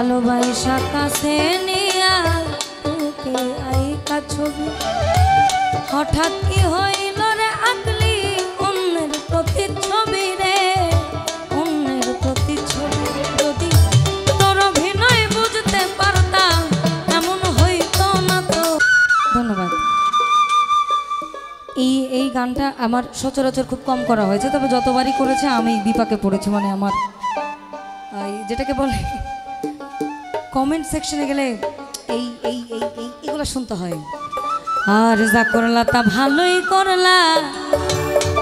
ভালোবাসা কাছে নিয়া তোকে আইকা ছবি হঠাৎ কি হইল রে আকলি অন্যের প্রতিচ্ছবি রে অন্যের প্রতিচ্ছবি যদি তোর অভিনয় বুঝতে পারতাম এমন হইতো না তো। ধন্যবাদ। এই গানটা আমার সচরাচর খুব কম করা হয়েছে, তবে যতবারই করেছে আমি বিপাকে পড়েছি, মানে আমার যেটাকে বলে কমেন্ট সেকশনে গেলে এই এই এই এগুলো শুনতে হয়। আর যা করলা তা ভালোই করলা,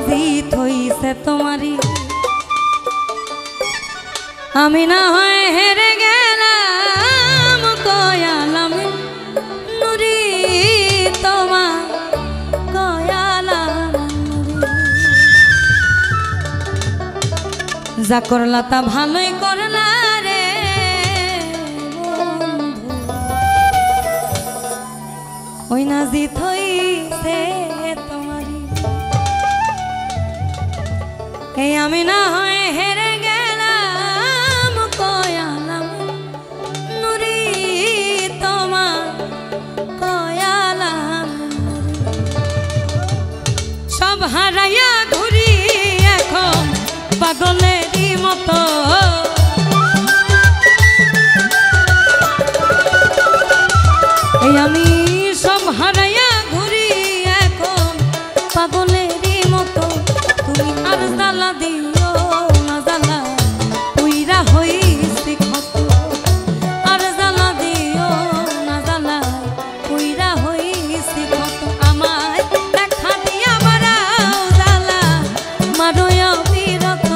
জিত হইছে তোমারই, আমি না হয় হেরে গেলাম কয়ালাম নুরি তোমার কয়ালাম নুরি। যা করলা তা ভালোই করলা রে বন্ধু, ওই না জিত হইছে তোমারই, এই আমি না হয় হেরে গেলাম কয়ালাম নুরি তোমার কয়ালাম নুরি। সব হারাইয়া ঘুরি এখন পাগলেরই মতো, এই আমি সব হারাইয়া ঘুরি এখন পাগলেরই মতো। তুমি আর জ্বালা দিও না জ্বালা উইরা হইছি ক্ষত, আর জ্বালা দিও না জ্বালা উইরা হইছি ক্ষত। আমায় দেখা দিয়া বাড়াও জ্বালা মারোয় বিরত,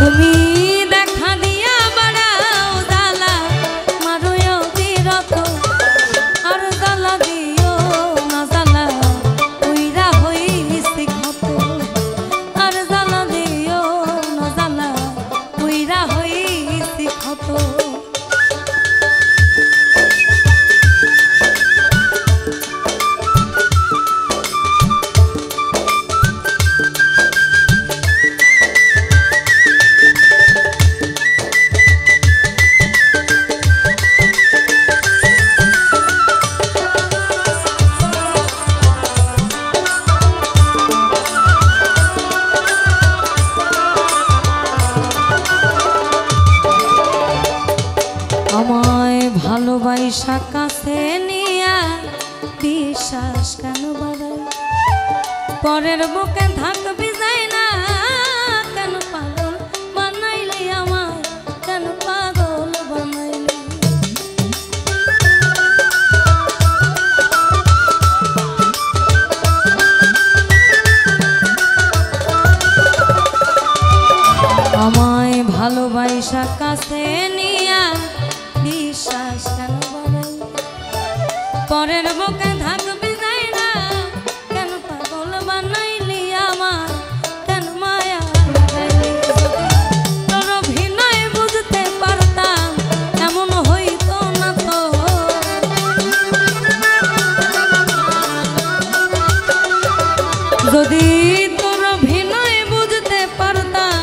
তুমি দেখা দিয়া বাড়াও জ্বালা মারোয় বিরত। আর জ্বালা দিও না জ্বালা উইরা হইছি ক্ষত, আর জ্বালা দিও না জ্বালা উইরা হইছি ক্ষত। আমায় ভালোবাসা কাছে নিয়া বিশ্বাস কেন বাড়াই, পরের বুকে থাকবি যাই না কেন পাগল বানাইলি আমায়, কেন পাগল বানাইলি। আমায় ভালোবাসা কাছে নিয়া বিশ্বাস কেন বাড়াই, পরের বুকে থাকবি যাই না কেন পাগল বানাইলি আমার, কেন মায়া লাগাইলি। তোর অভিনয় বুঝতে পারতাম এমন হইতো না তো, যদি তোর অভিনয় বুঝতে পারতাম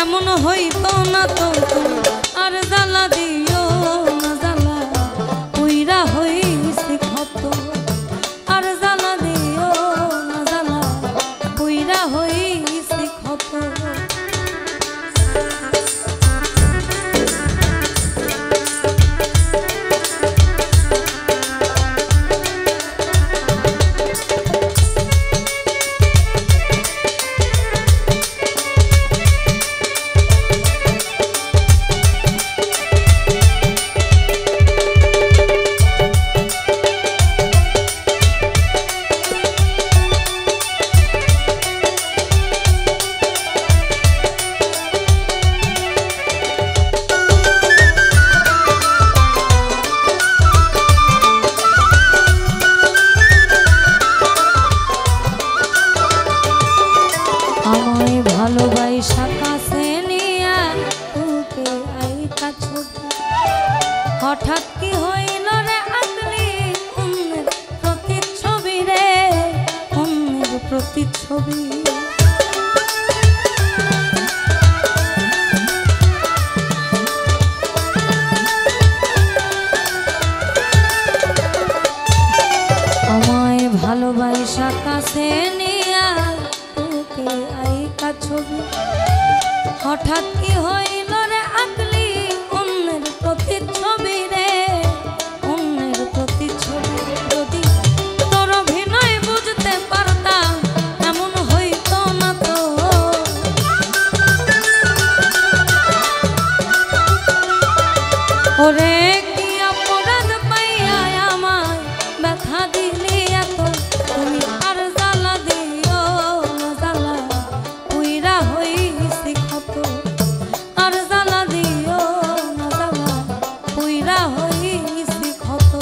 এমন হইতো না তো। আর জ্বালা দিও না জ্বালা উইরা হইছি ক্ষত, আর জ্বালা দিও না জ্বালা উইরা হইছি ক্ষত। ভালোবাসা কাছে নিয়া তোকে আইকা ছবি হঠাৎ কি হইল রে আকলি অন্যের প্রতিচ্ছবি রে অন্যের প্রতিচ্ছবি। কাছে নিয়া তোকে আইকা ছবি হঠাৎ কি হইল রে আকলি অন্যের প্রতি ছবি রে অন্যের প্রতি ছবি যদি তোর অভিনয় বুঝতে পারতাম এমন হইতো না তো ওরে কি অপরাধ পাইয়া আমায় ব্যথা দিলি এত তুমি আর জ্বালা দিও না জ্বালা পুইরা হইছি ক্ষত আর জ্বালা দিও না জ্বালা পুইরা হইছি ক্ষত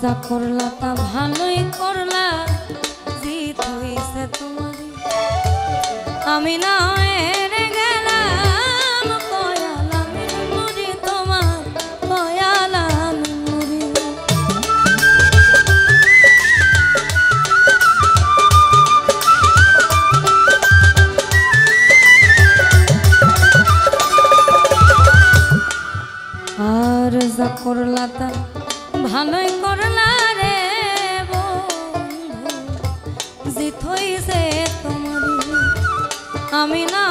যা করলা তা ভালোই করলা জিত হইছে তোমারই আমি না হেরে গেলাম কয়ালাম মুড়ি তোমার কয়ালাম মুড়ি আর যা করলা তা ভালোই করলা রে বন্ধু জিত হইছে তোমারই আমি না